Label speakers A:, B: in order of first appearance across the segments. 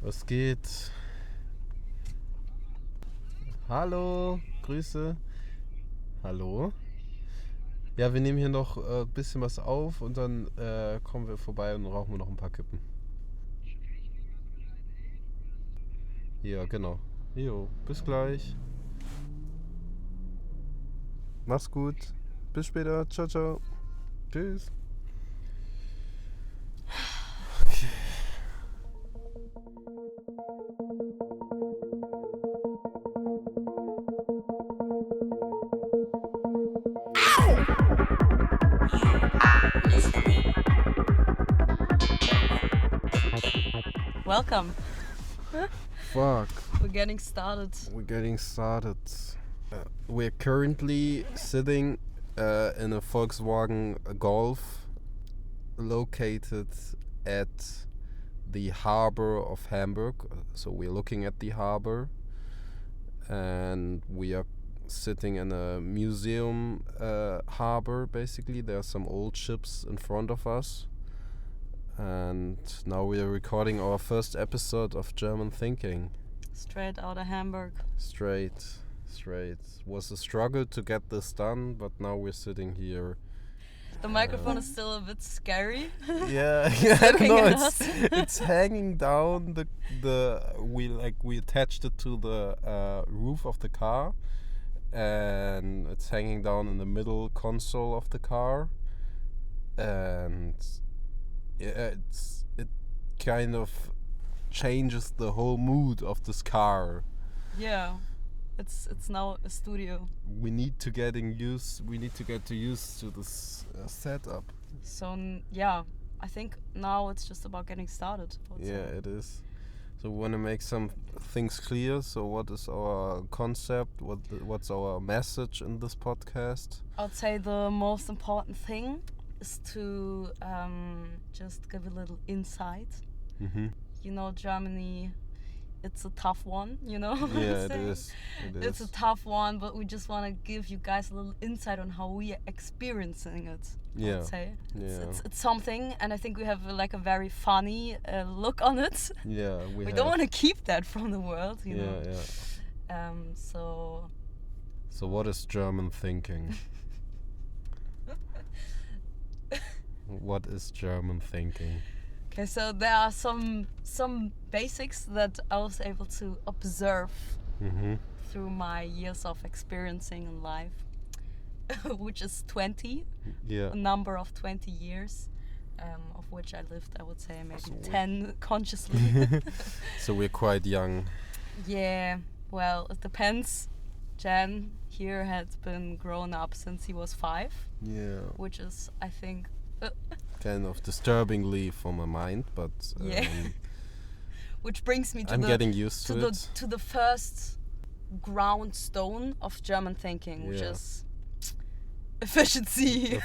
A: Was geht? Hallo, Grüße. Hallo. Ja, wir nehmen hier noch ein bisschen was auf und dann kommen wir vorbei und rauchen wir noch ein paar Kippen. Ja, genau. Jo, bis gleich. Mach's gut. Bis später. Ciao, ciao. Tschüss. Okay.
B: Welcome.
A: Fuck.
B: We're getting started.
A: We're currently sitting in a Volkswagen Golf located at the harbor of Hamburg. So we're looking at the harbor and we are sitting in a museum harbor. Basically, there are some old ships in front of us. And now we are recording our first episode of German Thinking.
B: Straight out of Hamburg.
A: Straight. Was a struggle to get this done, but now we're sitting here.
B: The microphone is still a bit scary.
A: Yeah, I don't know. It's hanging down. We attached it to the roof of the car, and it's hanging down in the middle console of the car, and yeah, it kind of changes the whole mood of this car.
B: Yeah, it's now a studio.
A: We need to get used to this setup.
B: So yeah, I think now it's just about getting started.
A: Yeah, it is. So we want to make some things clear. So what is our concept? What's our message in this podcast?
B: I'd say the most important thing is to just give a little insight.
A: Mm-hmm.
B: You know, Germany, it's a tough one, you know?
A: Yeah, it is.
B: It's a tough one, but we just want to give you guys a little insight on how we are experiencing it.
A: Yeah.
B: I'd say.
A: Yeah.
B: It's something, and I think we have like a very funny look on it.
A: Yeah,
B: we don't want to keep that from the world, you know?
A: Yeah.
B: So
A: what is German thinking? What is German thinking?
B: Okay, so there are some basics that I was able to observe through my years of experiencing in life, which is 20,
A: yeah.
B: A number of 20 years, of which I lived, I would say, maybe 10 consciously.
A: So we're quite young.
B: Yeah, well, it depends. Jan here had been grown up since he was 5.
A: Yeah.
B: Which is, I think...
A: kind of disturbingly for my mind, but
B: which brings me to
A: getting used to it.
B: To the first ground stone of German thinking, which is efficiency.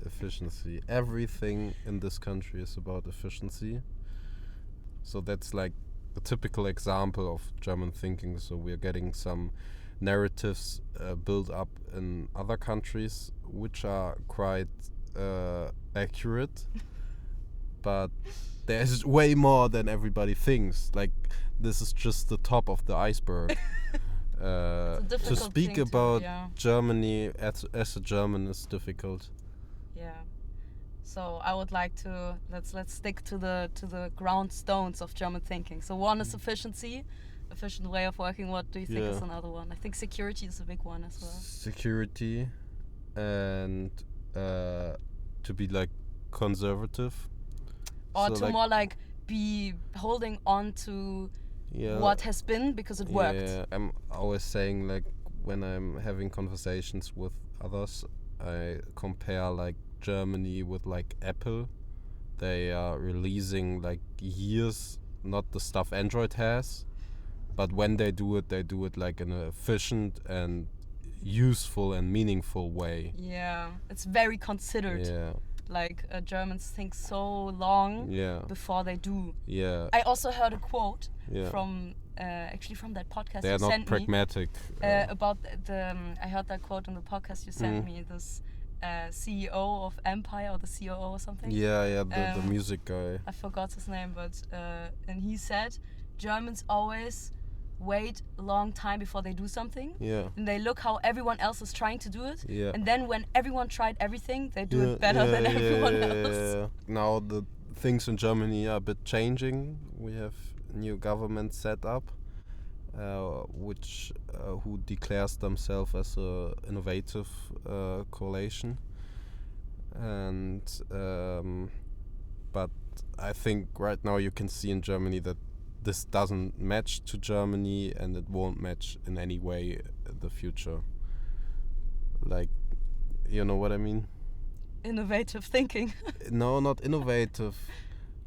A: Efficiency. Everything in this country is about efficiency. So that's like a typical example of German thinking. So we're getting some narratives built up in other countries, which are quite accurate, but there's way more than everybody thinks. Like, this is just the top of the iceberg. To speak about Germany as a German is difficult.
B: Yeah. So I would like to let's stick to the ground stones of German thinking. So one is efficiency, efficient way of working. What do you think is another one? I think security is a big one as well.
A: Security, and to be like conservative,
B: or
A: so
B: to more like be holding on to what has been because it worked.
A: Yeah, I'm always saying, like, when I'm having conversations with others, I compare like Germany with like Apple. They are releasing like years, not the stuff Android has, but when they do it like in an efficient and useful and meaningful way.
B: Yeah, it's very considered.
A: Yeah.
B: Like Germans think so long before they do.
A: Yeah.
B: I also heard a quote from actually from that podcast
A: they
B: you
A: are not
B: sent
A: pragmatic.
B: me about the I heard that quote on the podcast you sent me. This CEO of Empire or the COO or something.
A: Yeah, the music guy.
B: I forgot his name, but and he said Germans always wait a long time before they do something.
A: Yeah.
B: And they look how everyone else is trying to do it.
A: Yeah.
B: And then when everyone tried everything, they do it better than everyone else.
A: Yeah. Now the things in Germany are a bit changing. We have a new government set up, which who declares themselves as a innovative coalition, and but I think right now you can see in Germany that this doesn't match to Germany, and it won't match in any way in the future. Like, you know what I mean?
B: Innovative thinking.
A: No, not innovative.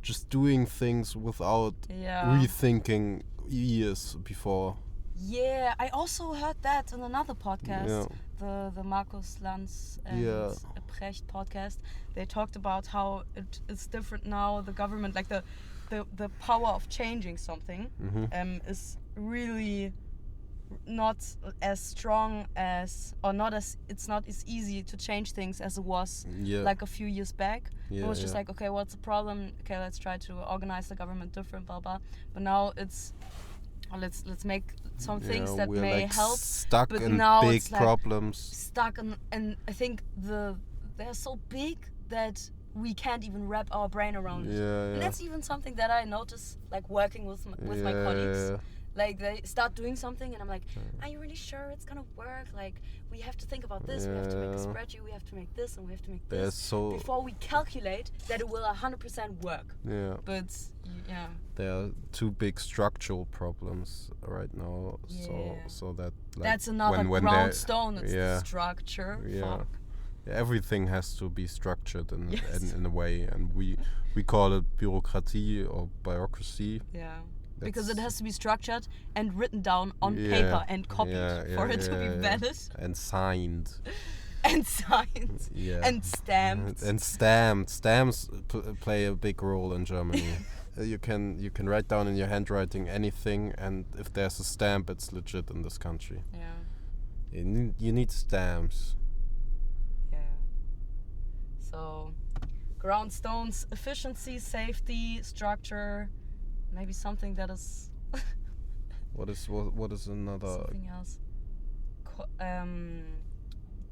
A: Just doing things without rethinking years before.
B: Yeah, I also heard that in another podcast, the Markus Lanz and Precht podcast. They talked about how it is different now. The government, like the power of changing something, is really not as strong as, or not as, it's not as easy to change things as it was like a few years back. It was just like, okay, what's the problem? Okay, let's try to organize the government different, blah blah. But now it's let's make some things that may
A: like
B: help.
A: Stuck
B: but
A: in
B: now
A: big
B: it's like
A: problems.
B: Stuck in, and I think they're so big that we can't even wrap our brain around it. And that's even something that I notice, like working with my colleagues. Like they start doing something and I'm like, are you really sure it's gonna work? Like we have to think about this, we have to make a spreadsheet, we have to make this and we have to make this before we calculate that it will 100% work. But
A: there are two big structural problems right now, so that like
B: that's another ground stone. It's the structure. Fuck.
A: Everything has to be structured in a way, and we call it bureaucratie or bureaucracy.
B: Because it has to be structured and written down on paper and copied for it to be valid.
A: And signed.
B: And signed. And stamped.
A: And stamped. Stamps play a big role in Germany. You can write down in your handwriting anything, and if there's a stamp, it's legit in this country. You need stamps.
B: So, ground stones: efficiency, safety, structure. Maybe something that is.
A: What is another?
B: Something else.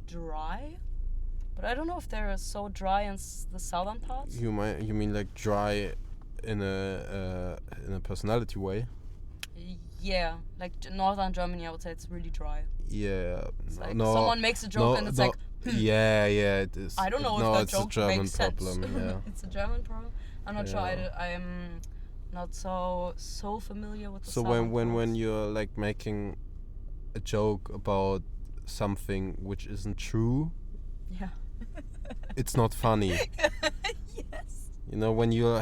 B: Dry, but I don't know if they're so dry in the southern parts.
A: You mean like dry in a personality way?
B: Yeah, like northern Germany, I would say it's really dry.
A: Yeah.
B: It's like someone makes a joke and it's like.
A: It is.
B: I don't know if that joke
A: German
B: makes
A: problem.
B: sense. It's a German problem. I'm not sure. I am not so familiar with the.
A: So when you're like making a joke about something which isn't true, it's not funny.
B: Yes.
A: You know, when you're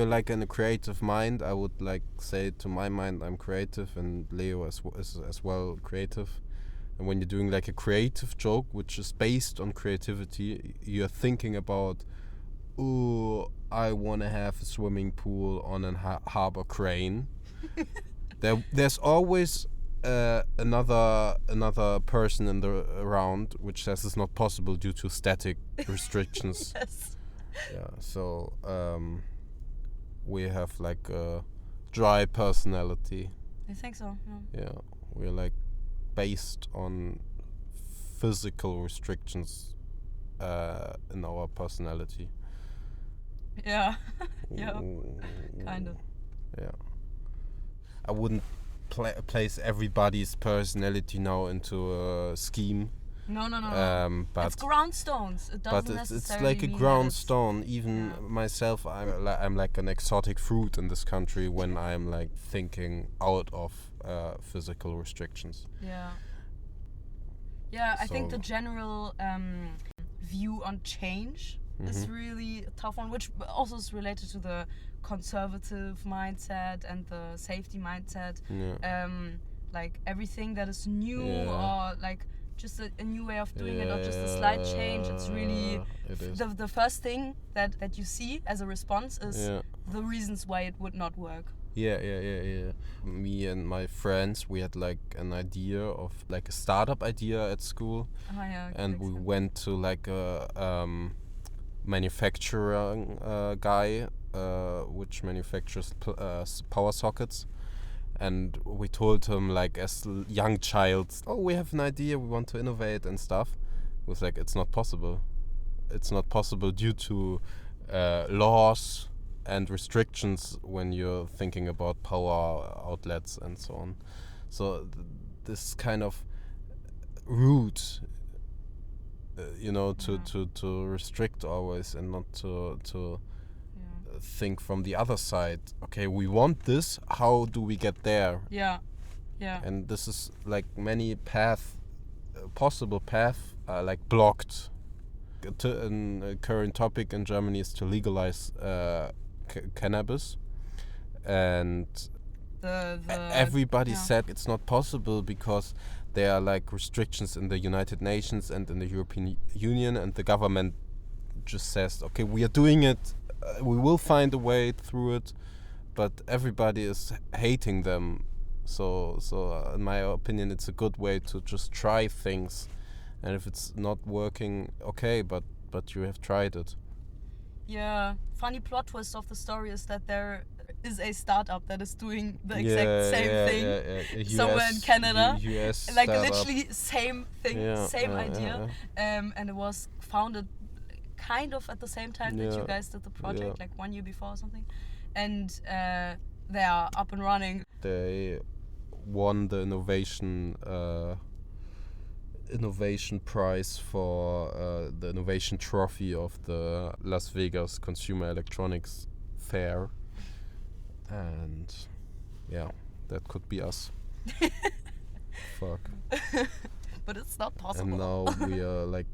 A: like in a creative mind, I would like say to my mind I'm creative, and Leo is as well creative. And when you're doing like a creative joke which is based on creativity, you're thinking about, oh, I want to have a swimming pool on a harbor crane. There's always another person around which says it's not possible due to static restrictions. So we have like a dry personality.
B: I think so.
A: We're like based on physical restrictions in our personality.
B: Kind of.
A: I wouldn't place everybody's personality now into a scheme.
B: No.
A: But
B: it's ground stones. It doesn't necessarily
A: it's like a ground stone. Even myself, I'm like an exotic fruit in this country when I'm like thinking out of physical restrictions.
B: I think the general view on change is really a tough one, which also is related to the conservative mindset and the safety mindset. Like everything that is new or like just a new way of doing it or just a slight change, it's really the first thing that you see as a response is the reasons why it would not work.
A: Yeah. Me and my friends, we had like an idea of like a startup idea at school,
B: Oh yeah. Good
A: and we
B: example.
A: went to like a manufacturing guy which manufactures power sockets, and we told him like as young child, oh, we have an idea, we want to innovate and stuff. It was like, it's not possible. It's not possible due to laws and restrictions when you're thinking about power outlets and so on. So this kind of route, to restrict always and not to
B: Yeah.
A: think from the other side. Okay, we want this. How do we get there?
B: Yeah. Yeah.
A: And this is like many possible path like blocked. A current topic in Germany is to legalize cannabis, and everybody said it's not possible because there are like restrictions in the United Nations and in the European Union, and the government just says, okay, we are doing it, we will find a way through it, but everybody is hating them. So in my opinion, it's a good way to just try things, and if it's not working, okay, but you have tried it.
B: Yeah, funny plot twist of the story is that there is a startup that is doing the exact same thing somewhere in Canada.
A: US
B: like
A: startup.
B: Literally same thing, same idea. And it was founded kind of at the same time that you guys did the project, like 1 year before or something. And they are up and running.
A: They won the innovation prize for the innovation trophy of the Las Vegas Consumer Electronics Fair, and yeah, that could be us. Fuck.
B: But it's not possible.
A: And now we are like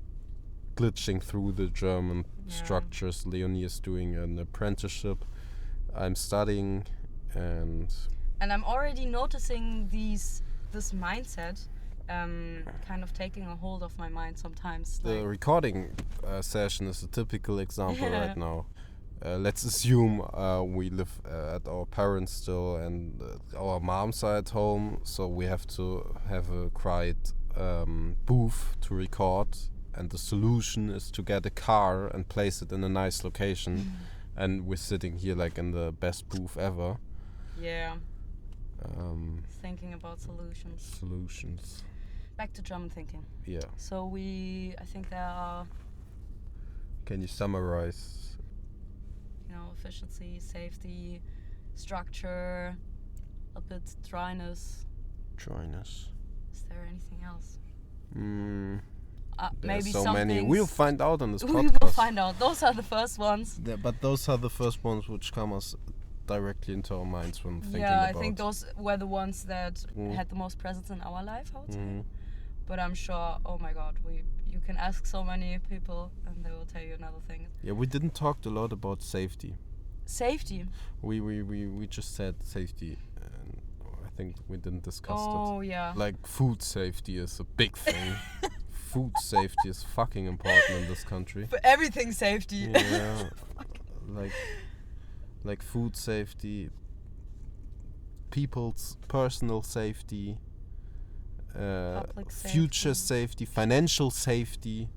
A: glitching through the German structures. Leonie is doing an apprenticeship, I'm studying, and
B: I'm already noticing this mindset kind of taking a hold of my mind sometimes.
A: The recording session is a typical example right now. Let's assume we live at our parents still, and our moms are at home, so we have to have a quiet booth to record, and the solution is to get a car and place it in a nice location, and we're sitting here like in the best booth ever.
B: Yeah. Thinking about solutions. Back to German thinking.
A: Yeah.
B: So I think there are...
A: Can you summarize?
B: Efficiency, safety, structure, a bit dryness. Is there anything else? Maybe
A: so
B: something.
A: Many. We'll find out on this podcast.
B: We will find out. Those are the first ones.
A: Yeah, but those are the first ones which come us directly into our minds when thinking about.
B: Yeah, I think those were the ones that had the most presence in our life, I would say. But I'm sure, oh my god, you can ask so many people and they will tell you another thing.
A: Yeah, we didn't talk a lot about safety.
B: Safety?
A: We just said safety, and I think we didn't discuss it.
B: Oh, yeah.
A: Like food safety is a big thing. Food safety is fucking important in this country.
B: For everything safety.
A: Yeah. like food safety, people's personal safety, future safety, financial safety,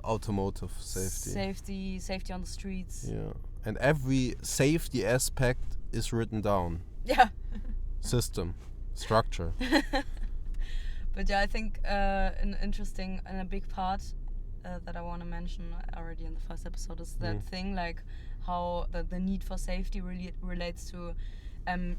A: automotive safety.
B: Safety on the streets.
A: Yeah, and every safety aspect is written down.
B: Yeah.
A: System, structure.
B: But yeah, I think an interesting and a big part that I want to mention already in the first episode is that thing, like how the need for safety really relates to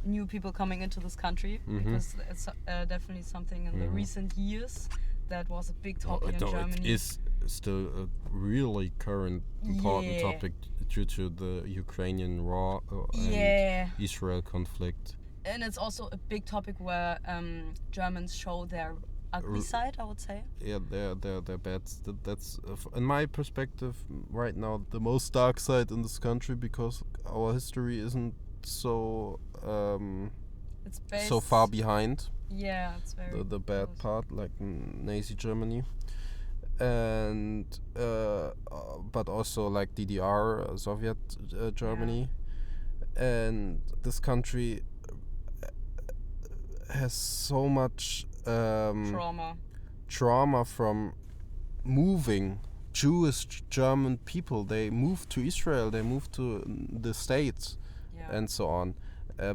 B: new people coming into this country, because it's definitely something in the recent years that was a big topic in Germany.
A: It is still a really current important topic due to the Ukrainian war and Israel conflict.
B: And it's also a big topic where Germans show their ugly side, I would say.
A: Yeah, they're bad. That's in my perspective right now the most dark side in this country, because our history isn't so so far behind.
B: Yeah, it's very
A: the bad part, like Nazi Germany, and but also like DDR, Soviet Germany. and this country has so much trauma from moving Jewish German people. They moved to Israel, they moved to the States, and so on.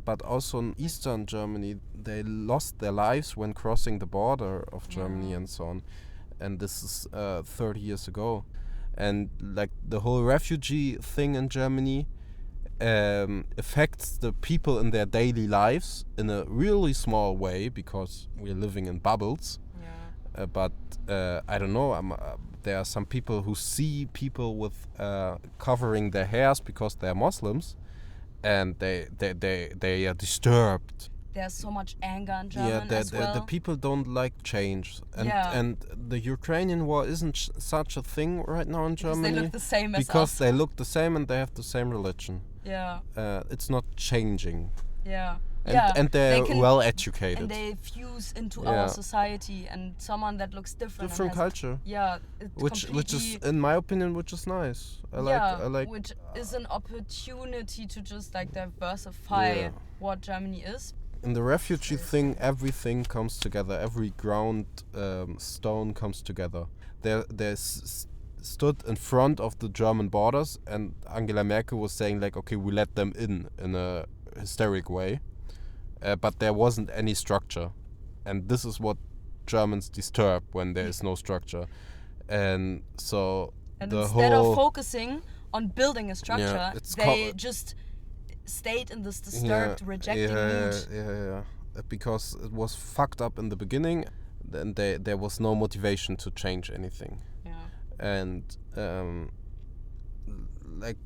A: But also in Eastern Germany, they lost their lives when crossing the border of Germany and so on. And this is 30 years ago. And like the whole refugee thing in Germany affects the people in their daily lives in a really small way because we're living in bubbles. But I don't know, there are some people who see people with covering their hairs because they're Muslims, and they are disturbed.
B: There's so much anger in German as well.
A: The people don't like change, and the Ukrainian war isn't such a thing right now in Germany.
B: They look the same as us.
A: Because they look the same and they have the same religion. It's not changing. And they're well educated.
B: And they fuse into our society, and someone that looks different.
A: Different culture. Which is, in my opinion, which is nice. I like.
B: Which is an opportunity to just like diversify what Germany is.
A: In the refugee thing, everything comes together. Every ground stone comes together. They stood in front of the German borders, and Angela Merkel was saying like, okay, we let them in a hysteric way. But there wasn't any structure, and this is what Germans disturb when there is no structure, and so
B: instead of focusing on building a structure, they just stayed in this disturbed, rejecting mood.
A: Because it was fucked up in the beginning, then there was no motivation to change anything, and like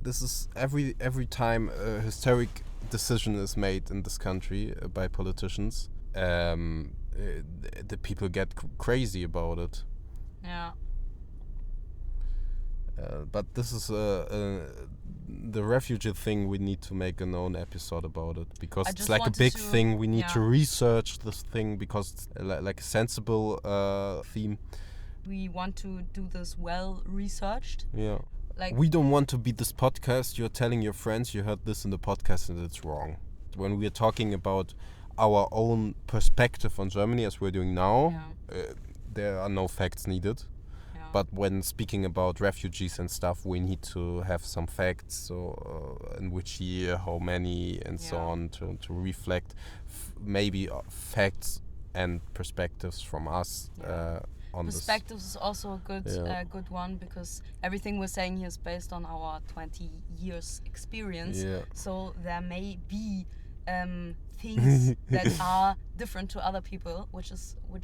A: this is every time a hysteric decision is made in this country by politicians, the people get crazy about it. But this is the refugee thing. We need to make an own episode about it because it's like a big thing. We need to research this thing because it's like a sensible theme.
B: We want to do this well researched. Like,
A: we don't want to be this podcast. You're telling your friends you heard this in the podcast and it's wrong. When we're talking about our own perspective on Germany, as we're doing now, there are no facts needed. But when speaking about refugees and stuff, we need to have some facts. So in which year, how many, and so on, to reflect maybe facts and perspectives from us.
B: Perspectives is also a good one, because everything we're saying here is based on our 20 years experience. So there may be things that are different to other people, which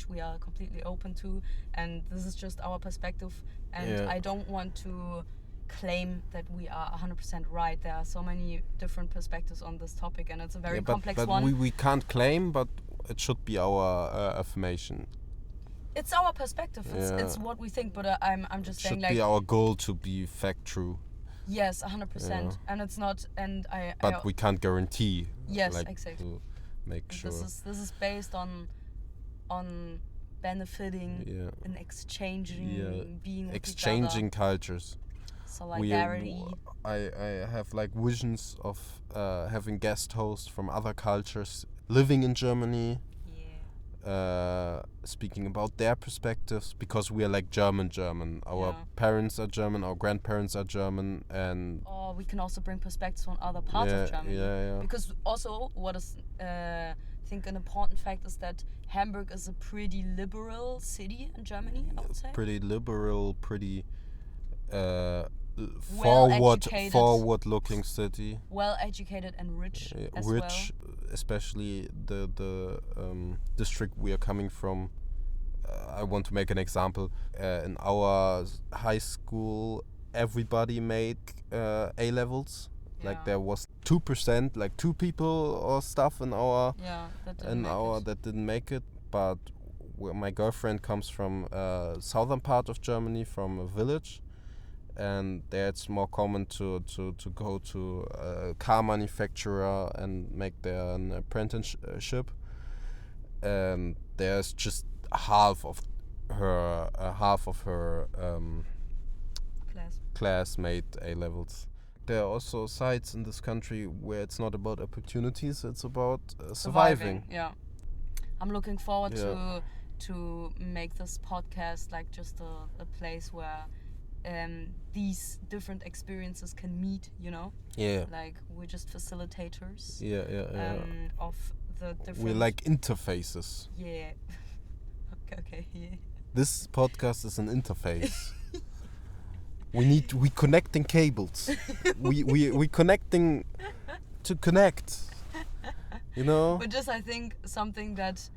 B: we are completely open to, and this is just our perspective. And I don't want to claim that we are 100% right. There are so many different perspectives on this topic, and it's a very complex one.
A: But we can't claim, but it should be our affirmation.
B: It's our perspective. It's what we think. But I'm just saying, like,
A: it should be our goal to be fact true.
B: Yes, 100%. And it's not. And
A: But we can't guarantee.
B: Yes,
A: like,
B: exactly.
A: To make sure.
B: This is based on benefiting and exchanging, being with
A: exchanging
B: each other.
A: Cultures.
B: Solidarity.
A: I have like visions of having guest hosts from other cultures living in Germany. Speaking about their perspectives, because we are like German. Our parents are German, our grandparents are German, and
B: we can also bring perspectives on other parts of Germany. Because also, what is I think an important fact is that Hamburg is a pretty liberal city in Germany, I would say.
A: Pretty liberal, pretty
B: well-educated,
A: forward-looking city.
B: Well-educated and rich as well.
A: Especially the district we are coming from. I want to make an example. In our high school, everybody made A levels. Like there was 2%, like 2 people or stuff in our that didn't make it. But my girlfriend comes from southern part of Germany, from a village. And there it's more common to go to a car manufacturer and make there an apprenticeship. And there's just half of her class made A levels. there are also sites in this country where it's not about opportunities, it's about surviving.
B: Yeah. I'm looking forward to make this podcast like just a place where these different experiences can meet, you know?
A: Yeah.
B: Like we're just facilitators of the different...
A: We're like interfaces.
B: Yeah. okay, yeah.
A: This podcast is an interface. we connecting cables. we connecting to connect. You know?
B: But just I think something that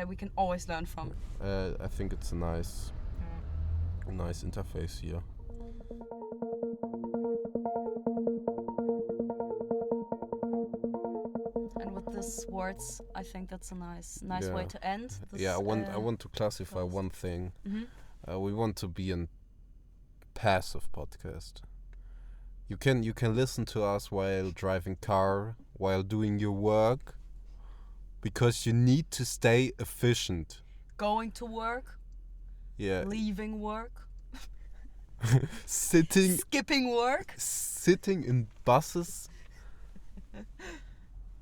B: we can always learn from.
A: I think it's a nice interface here.
B: And with these words, I think that's a nice way to end. This,
A: I want to classify one thing. Mm-hmm. We want to be a passive podcast. You can listen to us while driving car, while doing your work, because you need to stay efficient.
B: Going to work.
A: Yeah.
B: Leaving work.
A: Skipping work. Sitting in buses.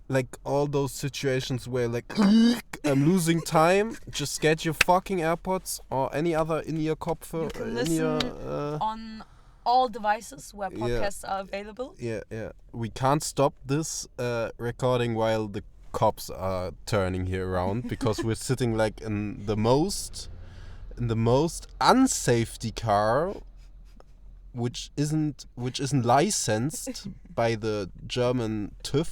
A: Like all those situations where like I'm losing time. Just get your fucking AirPods or any other in-ear Kopfhörer.
B: You can listen on all devices where podcasts are available.
A: Yeah. We can't stop this recording while the cops are turning here around because we're sitting like in the most unsafety car, which isn't licensed by the German TÜV.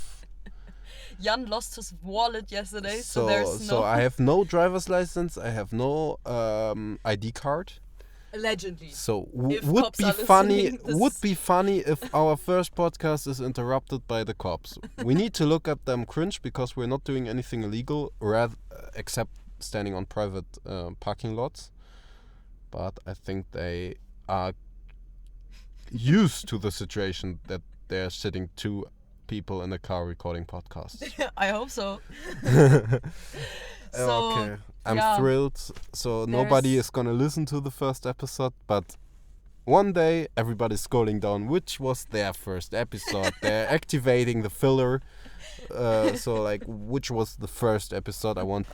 B: Jan lost his wallet yesterday, so there's no...
A: So I have no driver's license, I have no ID card.
B: Allegedly.
A: So would be funny if our first podcast is interrupted by the cops. We need to look at them cringe because we're not doing anything illegal, except standing on private parking lots. But I think they are used to the situation that they're sitting two people in a car recording podcasts.
B: I hope so.
A: Okay, I'm thrilled. So nobody is gonna listen to the first episode, but one day everybody's scrolling down which was their first episode. They're activating the filler. So like, which was the first episode? I'm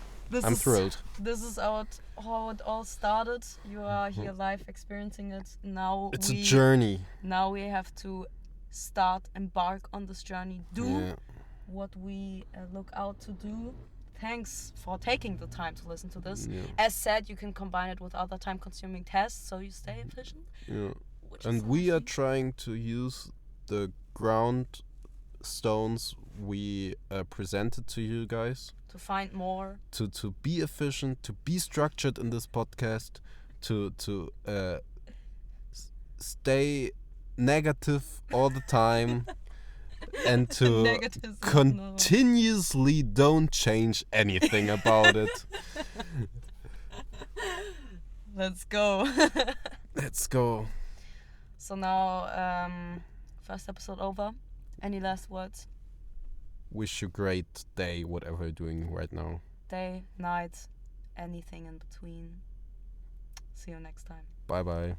A: thrilled.
B: This is how it all started. You are here live experiencing it. Now
A: it's a journey.
B: Now we have to embark on this journey. Do what we look out to do. Thanks for taking the time to listen to this. Yeah. As said, you can combine it with other time-consuming tasks, so you stay efficient.
A: Yeah. And we are trying to use the ground stones we presented to you guys
B: to find more,
A: to be efficient, to be structured in this podcast, to stay negative all the time. And to continuously don't change anything about it.
B: Let's go.
A: Let's go.
B: So now, first episode over. Any last words?
A: Wish you a great day, whatever you're doing right now.
B: Day, night, anything in between. See you next time.
A: Bye-bye.